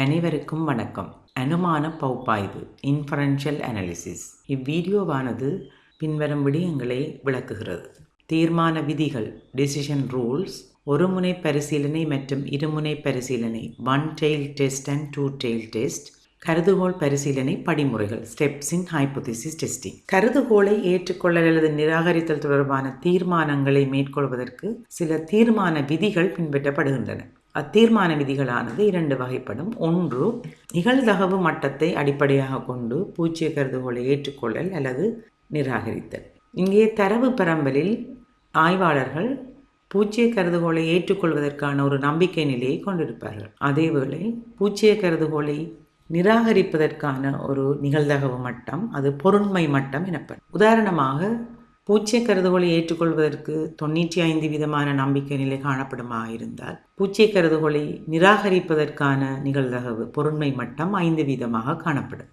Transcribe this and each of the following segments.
அனைவருக்கும் வணக்கம். அனுமான பகுப்பாய்வு இன்ஃபரன்ஷியல் அனாலிசிஸ். இவ்வீடியோவானது பின்வரும் விடயங்களை விளக்குகிறது. தீர்மான விதிகள் டெசிஷன் ரூல்ஸ், ஒருமுனை பரிசீலனை மற்றும் இருமுனை பரிசீலனை one tail test and two tail test, கருதுகோள் பரிசீலனை படிமுறைகள் ஸ்டெப்ஸ் இன் ஹைபோதீசிஸ் டெஸ்டிங். கருதுகோளை ஏற்றுக்கொள்ளல் அல்லது நிராகரித்தல் தொடர்பான தீர்மானங்களை மேற்கொள்வதற்கு சில தீர்மான விதிகள் பின்பற்றப்படுகின்றன. அத்தீர்மான விதிகளானது இரண்டு வகைப்படும். ஒன்று, நிகழ்தகவு மட்டத்தை அடிப்படையாக கொண்டு பூஜ்ய கருதுகோளை ஏற்றுக்கொள்ளல் அல்லது நிராகரித்தல். இங்கே தரவு பரம்பலில் ஆய்வாளர்கள் பூஜ்ய கருதுகோளை ஏற்றுக்கொள்வதற்கான ஒரு நம்பிக்கை நிலையை கொண்டிருப்பார்கள். அதேவேளை பூஜ்ய கருதுகோளை நிராகரிப்பதற்கான ஒரு நிகழ்தகவு மட்டம், அது பொருண்மை மட்டம் எனப்படும். உதாரணமாக, பூஜ்ய கருதுகோளை ஏற்றுக்கொள்வதற்கு 95% நம்பிக்கை நிலை காணப்படுமாக இருந்தால், பூஜ்ய கருதுகோளை நிராகரிப்பதற்கான நிகழ்தகவு பொருண்மை மட்டம் 5% காணப்படும்.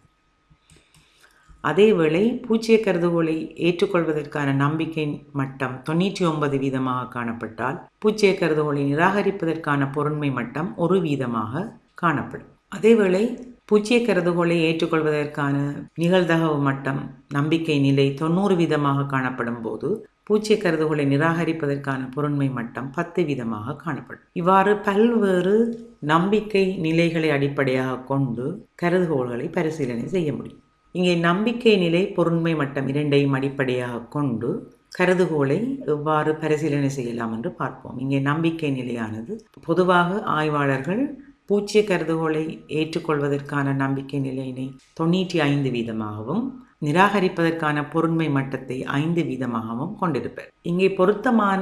அதேவேளை பூஜ்ய கருதுகோளை ஏற்றுக்கொள்வதற்கான நம்பிக்கை மட்டம் 99% காணப்பட்டால், பூஜ்ய கருதுகோளை நிராகரிப்பதற்கான பொருண்மை மட்டம் 1% காணப்படும். அதேவேளை பூஜ்ய கருதுகோளை ஏற்றுக்கொள்வதற்கான நிகழ்தகவு மட்டம் நம்பிக்கை நிலை 90% காணப்படும் போது, பூஜ்ய கருதுகோளை நிராகரிப்பதற்கான பொருண்மை மட்டம் 10% காணப்படும். இவ்வாறு பல்வேறு நம்பிக்கை நிலைகளை அடிப்படையாக கொண்டு கருதுகோள்களை பரிசீலனை செய்ய முடியும். இங்கே நம்பிக்கை நிலை, பொருண்மை மட்டம் இரண்டையும் அடிப்படையாக கொண்டு கருதுகோளை எவ்வாறு பரிசீலனை செய்யலாம் என்று பார்ப்போம். இங்கே நம்பிக்கை நிலையானது பொதுவாக ஆய்வாளர்கள் பூஜ்ய கருதுகோளை ஏற்றுக்கொள்வதற்கான நம்பிக்கை நிலையினை 95%, நிராகரிப்பதற்கான பொருண்மை மட்டத்தை 5% கொண்டிருப்பர். இங்கே பொருத்தமான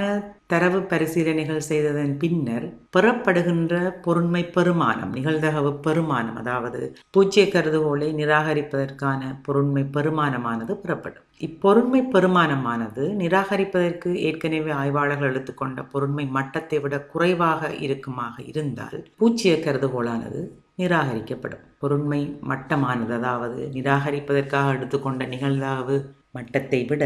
தரவு பரிசீலனைகள் செய்ததன் பின்னர் பெறப்படுகின்ற பொருண்மை பெருமானம், நிகழ்தகவு பெருமானம், அதாவது பூஜ்ய கருதுகோளை நிராகரிப்பதற்கான பொருண்மை பெருமானமானது பெறப்படும். இப்பொருண்மை பெருமானமானது நிராகரிப்பதற்கு ஏற்கனவே ஆய்வாளர்கள் எடுத்துக்கொண்ட பொருண்மை மட்டத்தை விட குறைவாக இருக்குமாக இருந்தால் பூஜ்ய கருதுகோளானது நிராகரிக்கப்படும். பொருண்மை மட்டமானது, அதாவது நிராகரிப்பதற்காக எடுத்துக்கொண்ட நிகழ்தகவு மட்டத்தை விட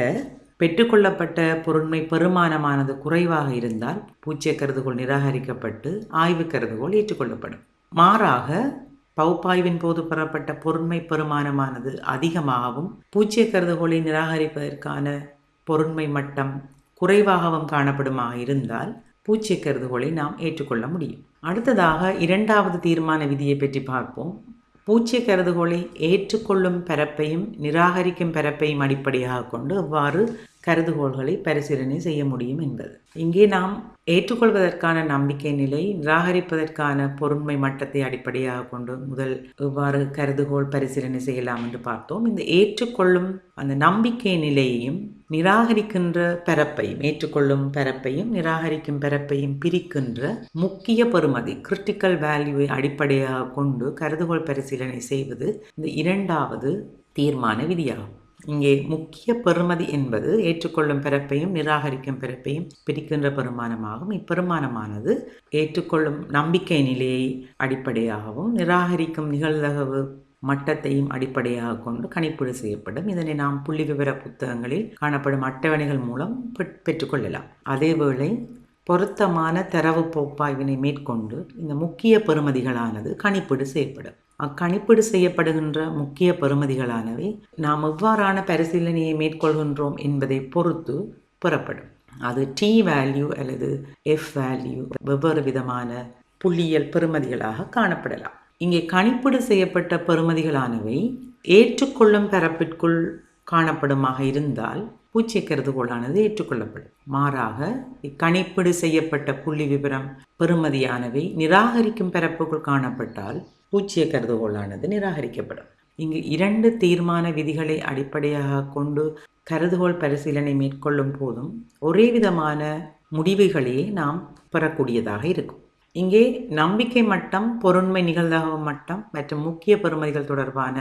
பெற்றுக்கொள்ளப்பட்ட பொருண்மை பெருமானமானது குறைவாக இருந்தால் பூஜ்ய கருதுகோள் நிராகரிக்கப்பட்டு ஆய்வு கருதுகோள் ஏற்றுக்கொள்ளப்படும். மாறாக, பகுப்பாய்வின் போது பெறப்பட்ட பொருண்மை பெருமானமானது அதிகமாகவும் பூஜ்ய கருதுகோளை நிராகரிப்பதற்கான பொருண்மை மட்டம் குறைவாகவும் காணப்படுமாக இருந்தால் பூஜ்ய கருதுகோளை நாம் ஏற்றுக்கொள்ள முடியும். அடுத்ததாக இரண்டாவது தீர்மான விதியை பற்றி பார்ப்போம். பூஜ்ய கருதுகோளை ஏற்றுக்கொள்ளும் பரப்பையும் நிராகரிக்கும் பரப்பையும் அடிப்படையாக கொண்டு எவ்வாறு கருதுகோள்களை பரிசீலனை செய்ய முடியும் என்பது. இங்கே நாம் ஏற்றுக்கொள்வதற்கான நம்பிக்கை நிலை, நிராகரிப்பதற்கான பொருண்மை மட்டத்தை அடிப்படையாக கொண்டு முதல் எவ்வாறு கருதுகோள் பரிசீலனை செய்யலாம் என்று பார்த்தோம். இந்த ஏற்றுக்கொள்ளும் அந்த நம்பிக்கை நிலையையும் நிராகரிக்கின்ற பரப்பையும், ஏற்றுக்கொள்ளும் பரப்பையும் நிராகரிக்கும் பரப்பையும் பிரிக்கின்ற முக்கிய பெறுமதி, கிரிட்டிக்கல் வேல்யூவை அடிப்படையாக கொண்டு கருதுகோள் பரிசீலனை செய்வது இந்த இரண்டாவது தீர்மான விதியாகும். இங்கே முக்கிய பெறுமதி என்பது ஏற்றுக்கொள்ளும் பரப்பையும் நிராகரிக்கும் பரப்பையும் பிரிக்கின்ற பெருமானமாகும். இப்பெருமானமானது ஏற்றுக்கொள்ளும் நம்பிக்கை நிலையை அடிப்படையாகவும் நிராகரிக்கும் நிகழ்தகவு மட்டத்தையும் அடிப்படையாக கொண்டு கணிப்பீடு செய்யப்படும். இதனை நாம் புள்ளி விவர புத்தகங்களில் காணப்படும் அட்டவணைகள் மூலம் பெற்றுக்கொள்ளலாம். அதேவேளை பொருத்தமான தரவு பகுப்பாய்வினை மேற்கொண்டு இந்த முக்கிய பெறுமதிகளானது கணிப்பீடு செய்யப்படும். அக்கணிப்பீடு செய்யப்படுகின்ற முக்கிய பெறுமதிகளானவை நாம் எவ்வாறான பரிசீலனையை மேற்கொள்கின்றோம் என்பதை பொறுத்து பெறப்படும். அது டி வேல்யூ அல்லது எஃப் வேல்யூ வெவ்வேறு விதமான புள்ளியியல் பெறுமதிகளாக காணப்படலாம். இங்கே கணிப்பீடு செய்யப்பட்ட பெறுமதிகளானவை ஏற்றுக்கொள்ளும் பரப்பிற்குள் காணப்படுமாக இருந்தால் பூஜ்ய கருதுகோளானது ஏற்றுக்கொள்ளப்படும். மாறாக, இக்கணிப்பீடு செய்யப்பட்ட புள்ளி விவரம் பெறுமதியானவை நிராகரிக்கும் பரப்புக்குள் காணப்பட்டால் பூஜ்ய கருதுகோளானது நிராகரிக்கப்படும். இங்கு இரண்டு தீர்மான விதிகளை அடிப்படையாக கொண்டு கருதுகோள் பரிசீலனை மேற்கொள்ளும் போதும் ஒரே விதமான முடிவுகளையே நாம் பெறக்கூடியதாக இருக்கும். இங்கே நம்பிக்கை மட்டம், பொருண்மை நிகழ்தகவு மட்டம் மற்றும் முக்கிய பெறுமதிகள் தொடர்பான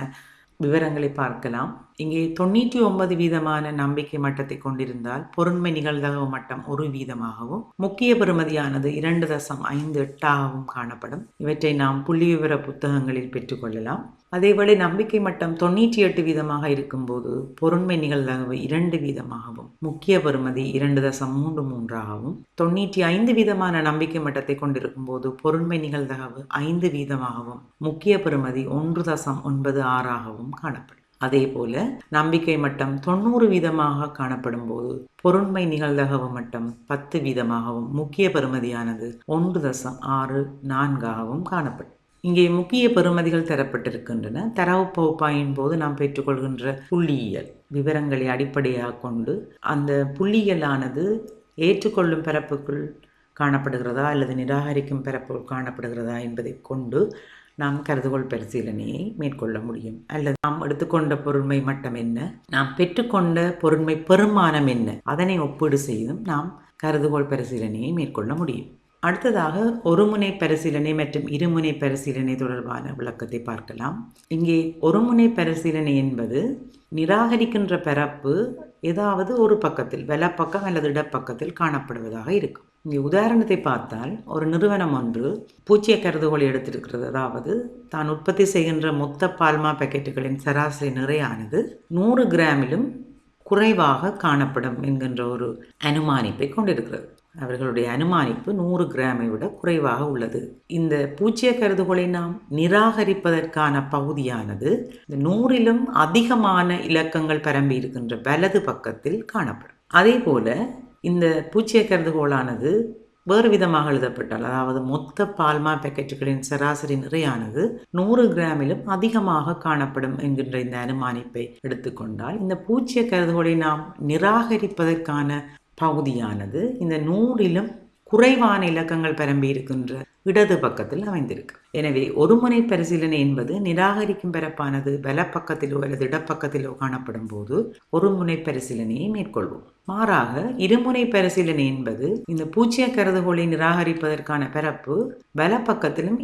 விவரங்களை பார்க்கலாம். இங்கே 99 வீதமான நம்பிக்கை மட்டத்தை கொண்டிருந்தால் பொருண்மை நிகழ்தகவு மட்டம் 1 வீதமாகவும் முக்கிய பெறுமதியானது 2.58ஆகவும் காணப்படும். இவற்றை நாம் புள்ளிவிவர புத்தகங்களில் பெற்றுக்கொள்ளலாம். அதேவேளை நம்பிக்கை மட்டம் 98 வீதமாக இருக்கும்போது பொருண்மை நிகழ்தகவு 2 வீதமாகவும் முக்கிய பெறுமதி 2.33ஆகவும் 95 வீதமான நம்பிக்கை மட்டத்தை கொண்டிருக்கும் போது பொருண்மை நிகழ்தகவு 5 வீதமாகவும் முக்கிய பெறுமதி 1.96ஆகவும் காணப்படும். அதே போல நம்பிக்கை மட்டம் 90 வீதமாக காணப்படும் போது பொருண்மை நிகழ்தகவு மட்டம் 10 வீதமாகவும் முக்கிய பெறுமதியானது 1.64ஆகவும் காணப்படும். இங்கே முக்கிய பெறுமதிகள் தரப்பட்டிருக்கின்றன. தரவு பகுப்பாய்வின் போது நாம் பெற்றுக்கொள்கின்ற புள்ளியியல் விவரங்களை அடிப்படையாக கொண்டு அந்த புள்ளியியலானது ஏற்றுக்கொள்ளும் பரப்புக்குள் காணப்படுகிறதா அல்லது நிராகரிக்கும் பரப்புக்குள் காணப்படுகிறதா என்பதை கொண்டு நாம் கருதுகோள் பரிசீலனையை மேற்கொள்ள முடியும். அல்லது நாம் எடுத்துக்கொண்ட பொருண்மை மட்டம் என்ன, நாம் பெற்றுக்கொண்ட பொருண்மை பெருமானம் என்ன, அதனை ஒப்பீடு செய்தும் நாம் கருதுகோள் பரிசீலனையை மேற்கொள்ள முடியும். அடுத்ததாக ஒருமுனை பரிசீலனை மற்றும் இருமுனை பரிசீலனை தொடர்பான விளக்கத்தை பார்க்கலாம். இங்கே ஒருமுனை பரிசீலனை என்பது நிராகரிக்கின்ற பரப்பு ஏதாவது ஒரு பக்கத்தில் வலப்பக்கம் அல்லது இடப்பக்கத்தில் காணப்படுவதாக இருக்கும். இங்கே உதாரணத்தை பார்த்தால் ஒரு நிறுவனம் ஒன்று பூச்சிய கருதுகோளை எடுத்திருக்கிறது. அதாவது தான் உற்பத்தி செய்கின்ற மொத்த பால்மா பாக்கெட்டுகளின் சராசரி நிறையானது 100 கிராமிலும் குறைவாக காணப்படும் என்கின்ற ஒரு அனுமானிப்பை கொண்டிருக்கிறது. அவர்களுடைய அனுமானிப்பு 100 கிராமை விட குறைவாக உள்ளது. இந்த பூச்சிய கருதுகோளை நாம் நிராகரிப்பதற்கான பகுதியானது இந்த 100லும் அதிகமான இலக்கங்கள் பரம்பி இருக்கின்ற வலது பக்கத்தில் காணப்படும். அதே போல இந்த பூச்சிய கருதுகோளானது வேறு விதமாக எழுதப்பட்டால், அதாவது மொத்த பால்மா பாக்கெட்டுகளின் சராசரி நிறையானது 100 கிராமிலும் அதிகமாக காணப்படும் என்கின்ற இந்த அனுமானிப்பை எடுத்துக்கொண்டால் இந்த பூச்சிய கருதுகோளை நாம் நிராகரிப்பதற்கான பகுதியானது இந்த 100லும் குறைவான இலக்கங்கள் பரம்பி இருக்கின்ற இடது பக்கத்தில் அமைந்திருக்கு. எனவே ஒருமுனை பரிசீலனை என்பது நிராகரிக்கும் பரப்பானது வலப்பக்கத்திலோ அல்லது இடப்பக்கத்திலோ காணப்படும் போது ஒருமுனை பரிசீலனையை மேற்கொள்வோம். மாறாக இருமுனை பரிசீலனை என்பது இந்த பூச்சிய கருதுகோளை நிராகரிப்பதற்கான பரப்பு வலப்பக்கத்திலும்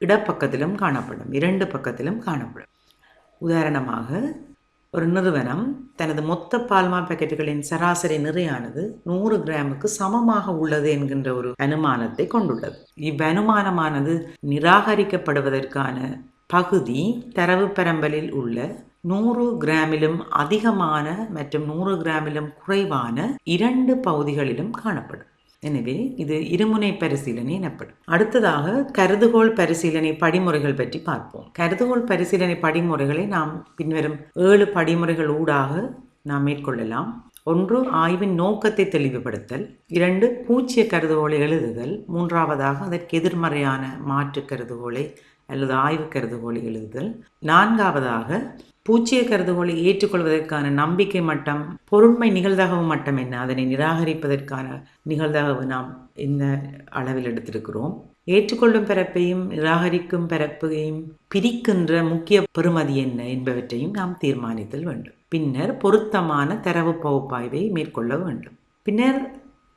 இடப்பக்கத்திலும் காணப்படும், 2 பக்கத்திலும் காணப்படும். உதாரணமாக ஒரு நிறுவனம் தனது மொத்த பால்மா பாக்கெட்டுகளின் சராசரி நிறையானது 100 கிராமுக்கு சமமாக உள்ளது என்கின்ற ஒரு அனுமானத்தை கொண்டுள்ளது. இவ்வனுமானமானது நிராகரிக்கப்படுவதற்கான பகுதி தரவு பரம்பலில் உள்ள 100 கிராமிலும் அதிகமான மற்றும் 100 கிராமிலும் குறைவான 2 பகுதிகளிலும் காணப்படும். எனவே இது இருமுனை பரிசீலனை எனப்படும். அடுத்ததாக கருதுகோள் பரிசீலனை படிமுறைகள் பற்றி பார்ப்போம். கருதுகோள் பரிசீலனை படிமுறைகளை நாம் பின்வரும் 7 படிமுறைகள் ஊடாக நாம் மேற்கொள்ளலாம். 1. ஆய்வின் நோக்கத்தை தெளிவுபடுத்தல். 2. பூச்சிய கருதுகோளை எழுதுதல். 3. அதற்கு எதிர்மறையான மாற்று கருதுகோளை அல்லது ஆய்வு கருதுகோளை எழுதுதல். 4. பூச்சிய கருதுகோளை ஏற்றுக்கொள்வதற்கான நம்பிக்கை மட்டம், பொருண்மை நிகழ்தகவு மட்டம் என்ன, அதனை நிராகரிப்பதற்கான நிகழ்தகவு நாம் இந்த அளவில் எடுத்திருக்கிறோம். ஏற்றுக்கொள்ளும் பரப்பையும் நிராகரிக்கும் பரப்பையும் பிரிக்கின்ற முக்கிய பெறுமதி என்ன என்பவற்றையும் நாம் தீர்மானித்தல் வேண்டும். பின்னர் பொருத்தமான தரவு பகுப்பாய்வை மேற்கொள்ள வேண்டும். பின்னர்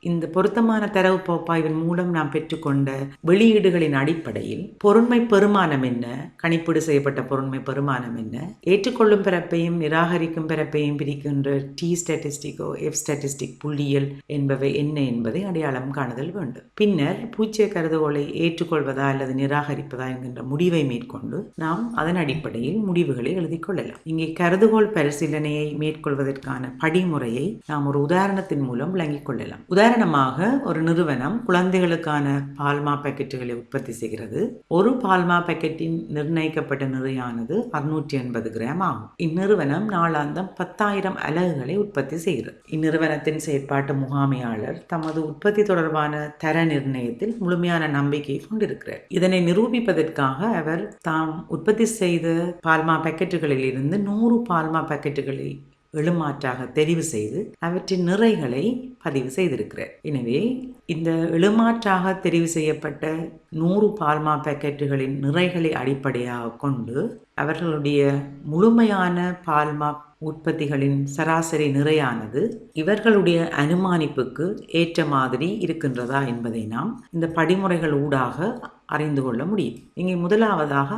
இந்த பொருத்தமான தரவு பகுப்பாய்வின் மூலம் நாம் பெற்றுக்கொண்ட வெளியீடுகளின் அடிப்படையில் பொருண்மை பெருமானம் என்ன, கணிப்பீடு செய்யப்பட்ட பொருண்மை பெருமானம் என்ன, ஏற்றுக்கொள்ளும் பரப்பையும் நிராகரிக்கும் பரப்பையும் பிரிக்கின்ற டி ஸ்டாட்டிஸ்டிக்கோ எஃப் ஸ்டாட்டிஸ்டிக் புள்ளியியல் என்பவை என்ன என்பதை அடையாளம் காணுதல் வேண்டும். பின்னர் பூச்சிய கருதுகோளை ஏற்றுக்கொள்வதா அல்லது நிராகரிப்பதா என்கின்ற முடிவை மேற்கொண்டு நாம் அதன் அடிப்படையில் முடிவுகளை எழுதிக் கொள்ளலாம். இங்கே கருதுகோள் பரிசீலனையை மேற்கொள்வதற்கான படிமுறையை நாம் ஒரு உதாரணத்தின் மூலம் விளங்கிக் கொள்ளலாம். உதாரணமாக ஒரு நிறுவனம் குழந்தைகளுக்கான பால்மா பாக்கெட்டுகளை உற்பத்தி செய்கிறது. ஒரு பால்மா பாக்கெட்டின் நிர்ணயிக்கப்பட்ட நிறையானது 680 கிராம் ஆகும். இந்நிறுவனம் நாளாந்தம் 10,000 அலகுகளை உற்பத்தி செய்கிறது. இந்நிறுவனத்தின் செயற்பாட்டு முகாமையாளர் தமது உற்பத்தி தொடர்பான தர நிர்ணயத்தில் முழுமையான நம்பிக்கை கொண்டிருக்கிறார். இதனை நிரூபிப்பதற்காக அவர் தாம் உற்பத்தி செய்த பால்மா பாக்கெட்டுகளில் இருந்து 100 பால்மா பாக்கெட்டுகளை எழுமாற்றாக தெரிவு செய்து அவற்றின் நிறைகளை பதிவு செய்திருக்கிறார். எனவே இந்த எழுமாற்றாக தெரிவு செய்யப்பட்ட 100 பால்மா பாக்கெட்டுகளின் நிறைகளை அடிப்படையாக கொண்டு அவர்களுடைய முழுமையான பால்மா உற்பத்திகளின் சராசரி நிறையானது இவர்களுடைய அனுமானிப்புக்கு ஏற்ற மாதிரி இருக்கின்றதா என்பதை நாம் இந்த படிமுறைகள் ஊடாக அறிந்து கொள்ள முடியும். இங்கே முதலாவதாக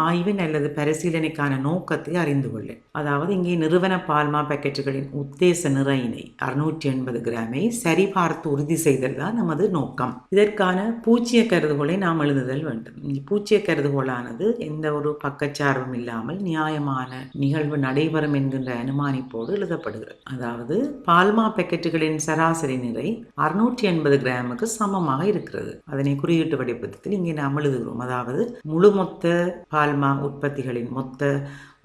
ஆய்வின் அல்லது பரிசீலனைக்கான நோக்கத்தை அறிந்து கொள்ள. அதாவது இங்கே நிறுவன பால்மா பாக்கெட்டுகளின் உத்தேச நிறையினை 680 கிராமை சரிபார்த்து உறுதி செய்தல் தான் நமது நோக்கம். இதற்கான பூச்சிய கருதுகோளை நாம் எழுதுதல் வேண்டும். பூச்சிய கருதுகோளானது எந்த ஒரு பக்கச்சார்பும் இல்லாமல் நியாயமான நிகழ்வு நடைபெறும் என்கின்ற அனுமானிப்போடு எழுதப்படுகிறது. அதாவது பால்மா பாக்கெட்டுகளின் சராசரி நிறை 680 கிராமுக்கு சமமாக இருக்கிறது. அதனை குறியீட்டு வடிவத்தில் இங்கே நாம் எழுதுகிறோம். அதாவது முழு மொத்த பால்மா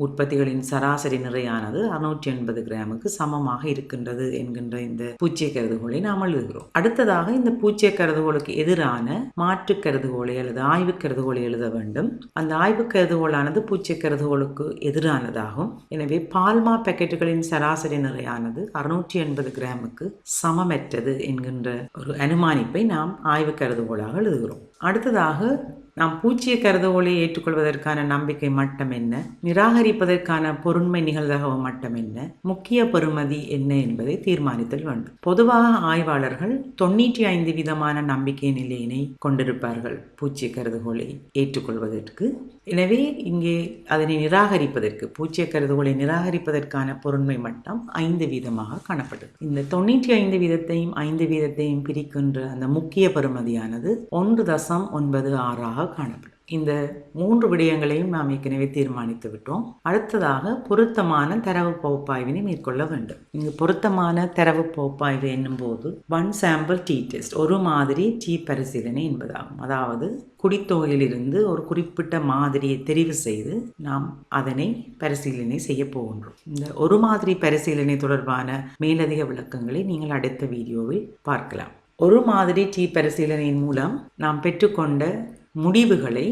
உற்பத்திகளின் சராசரி நிறையானது 680 கிராமுக்கு சமமாக இருக்கின்றது என்கின்ற இந்த பூச்சிய கருதுகோளை நாம் எழுதுகிறோம். அடுத்ததாக இந்த பூச்சிய கருதுகோளுக்கு எதிரான மாற்று கருதுகோளை அல்லது ஆய்வு கருதுகோளை எழுத வேண்டும். அந்த ஆய்வு கருதுகோளானது பூச்சிய கருதுகோளுக்கு எதிரானதாகும். எனவே பால்மா பாக்கெட்டுகளின் சராசரி நிறையானது 680 கிராமுக்கு சமமற்றது என்கின்ற ஒரு அனுமானிப்பை நாம் ஆய்வு கருதுகோளாக எழுதுகிறோம். அடுத்ததாக நாம் பூச்சிய கருதுகோளை ஏற்றுக்கொள்வதற்கான நம்பிக்கை மட்டம் என்ன, நிராகரிப்பதற்கான பொருண்மை நிகழ்தகவு மட்டம் என்ன, முக்கிய பெறுமதி என்ன என்பதை தீர்மானித்தல் வேண்டும். பொதுவாக ஆய்வாளர்கள் 95% நம்பிக்கை நிலையினை கொண்டிருப்பார்கள் பூச்சிய கருதுகோளை ஏற்றுக்கொள்வதற்கு. எனவே இங்கே அதனை பூச்சிய கருதுகோளை நிராகரிப்பதற்கான பொருண்மை மட்டம் 5% காணப்பட்டது. இந்த 95%ஐயும் 5%ஐயும் பிரிக்கின்ற அந்த முக்கிய பெறுமதியானது 1.96 காணப்படும். இந்த 3 விடயங்களையும் நாம் ஏற்கனவே தீர்மானித்து விட்டோம். அடுத்ததாக பொருத்தமான தரவு பகுப்பாய்வினை மேற்கொள்ள வேண்டும். இங்கு பொருத்தமான தரவு பகுப்பாய்வு என்னும் போது ஒன் சாம்பிள் டி டெஸ்ட், ஒரு மாதிரி டி பரிசீலனை என்பதாகும். அதாவது குடித்தொகையிலிருந்து ஒரு குறிப்பிட்ட மாதிரியை தெரிவு செய்து நாம் அதனை பரிசீலனை செய்ய போகின்றோம். இந்த ஒரு மாதிரி பரிசீலனை தொடர்பான மேலதிக விளக்கங்களை நீங்கள் அடுத்த வீடியோவில் பார்க்கலாம். ஒரு மாதிரி டி பரிசீலனையின் மூலம் நாம் பெற்றுக்கொண்ட முடிவுகளை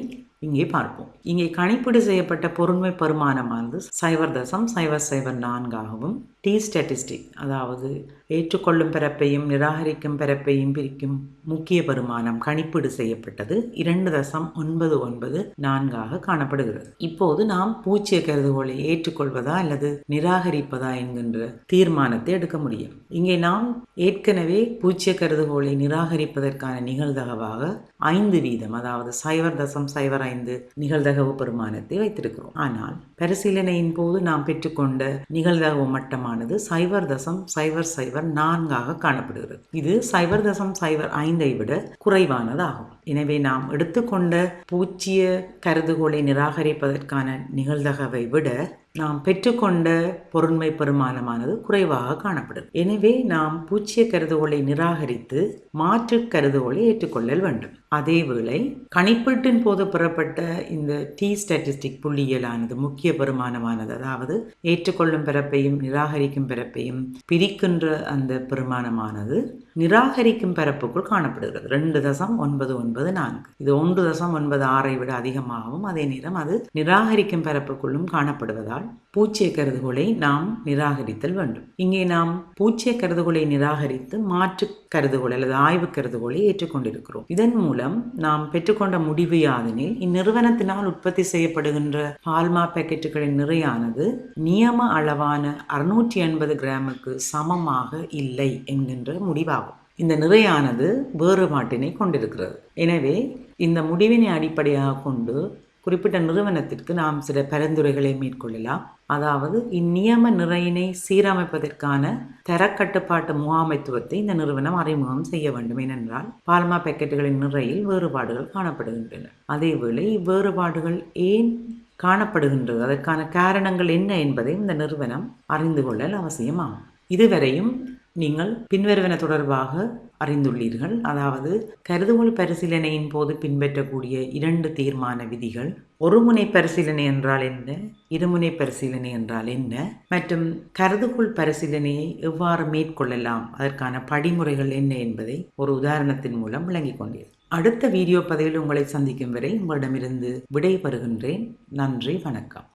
இங்கே பார்ப்போம். இங்கே கணிப்பீடு செய்யப்பட்ட பொருண்மை பெறுமானமானது 0.004 டி ஸ்டாட்டிஸ்டிக், அதாவது ஏற்றுக்கொள்ளும் பரப்பையும் நிராகரிக்கும் பரப்பையும் பிரிக்கும் முக்கிய பெறுமானம் கணிப்பீடு செய்யப்பட்டது 2.994 காணப்படுகிறது. இப்போது நாம் பூச்சிய கருதுகோளை ஏற்றுக்கொள்வதா அல்லது நிராகரிப்பதா என்கின்ற தீர்மானத்தை எடுக்க முடியும். இங்கே நாம் ஏற்கனவே பூச்சிய கருதுகோளை நிராகரிப்பதற்கான நிகழ்தகவாக 5%, அதாவது 0.05 நிகழ்தகவு பெறுமானத்தை வைத்திருக்கிறோம். ஆனால் பரிசீலனையின் போது நாம் பெற்றுக்கொண்ட நிகழ்தகவு மட்டமானது 0.004 காணப்படுகிறது. இது 0.05 விட குறைவானதாகும். எனவே நாம் எடுத்துக்கொண்ட பூச்சிய கருதுகோளை நிராகரிப்பதற்கான நிகழ்தகவை விட நாம் பெற்றுக்கொண்ட பொருண்மை பெறுமானமானது குறைவாக காணப்படுது. எனவே நாம் பூச்சிய கருதுகோளை நிராகரித்து மாற்று கருதுகோளை ஏற்றுக்கொள்ளல் வேண்டும். அதேவேளை கணிப்பீட்டின் போது பெறப்பட்ட இந்த டி ஸ்டாட்டிஸ்டிக் புள்ளியியலானது முக்கிய பெறுமானமானது, அதாவது ஏற்றுக்கொள்ளும் பரப்பையும் நிராகரிக்கும் பரப்பையும் பிரிக்கின்ற அந்த பெறுமானமானது நிராகரிக்கும் பரப்புக்குள் காணப்படுகிறது 2.994. இது 1.96 விட அதிகமாகவும் அதே நேரம் அது நிராகரிக்கும் பரப்புக்குள்ளும் காணப்படுவதால் பூச்சிய கருதுகோளை நாம் நிராகரித்தல் வேண்டும். இங்கே நாம் பூச்சிய கருதுகோளை நிராகரித்து மாற்று கருதுகோள் அல்லது ஆய்வு கருதுகோளை ஏற்றுக்கொண்டிருக்கிறோம். இதன் மூலம் நாம் பெற்றுக்கொண்ட முடிவு யாதெனில், இந்நிறுவனத்தினால் உற்பத்தி செய்யப்படுகின்ற பால்மா பாக்கெட்டுகளின் நிறையானது நியம அளவான 680 கிராமுக்கு சமமாக இல்லை என்கின்ற முடிவாகும். இந்த நிறையானது வேறுபாட்டினை கொண்டிருக்கிறது. எனவே இந்த முடிவினை அடிப்படையாக கொண்டு குறிப்பிட்ட நிறுவனத்திற்கு நாம் சில பரிந்துரைகளை மேற்கொள்ளலாம். அதாவது இந்நியம நிறையினை சீரமைப்பதற்கான தரக்கட்டுப்பாட்டு முகாமைத்துவத்தை இந்த நிறுவனம் அறிமுகம் செய்ய வேண்டும். ஏனென்றால் பால்மா பாக்கெட்டுகளின் நிறையில் வேறுபாடுகள் காணப்படுகின்றன. அதேவேளை இவ்வேறுபாடுகள் ஏன் காணப்படுகின்றது, அதற்கான காரணங்கள் என்ன என்பதை இந்த நிறுவனம் அறிந்து கொள்ளல் அவசியமாகும். இதுவரையும் நீங்கள் பின்வருவன தொடர்பாக அறிந்துள்ளீர்கள். அதாவது கருதுகோள் பரிசீலனையின் போது பின்பற்றக்கூடிய 2 தீர்மான விதிகள், ஒருமுனை பரிசீலனை என்றால் என்ன, இருமுனை பரிசீலனை என்றால் என்ன, மற்றும் கருதுகோள் பரிசீலனையை எவ்வாறு மேற்கொள்ளலாம், அதற்கான படிமுறைகள் என்ன என்பதை ஒரு உதாரணத்தின் மூலம் விளங்கிக் கொண்டீர்கள். அடுத்த வீடியோ பதிவில் உங்களை சந்திக்கும் வரை உங்களிடமிருந்து விடை பெறுகின்றேன். நன்றி, வணக்கம்.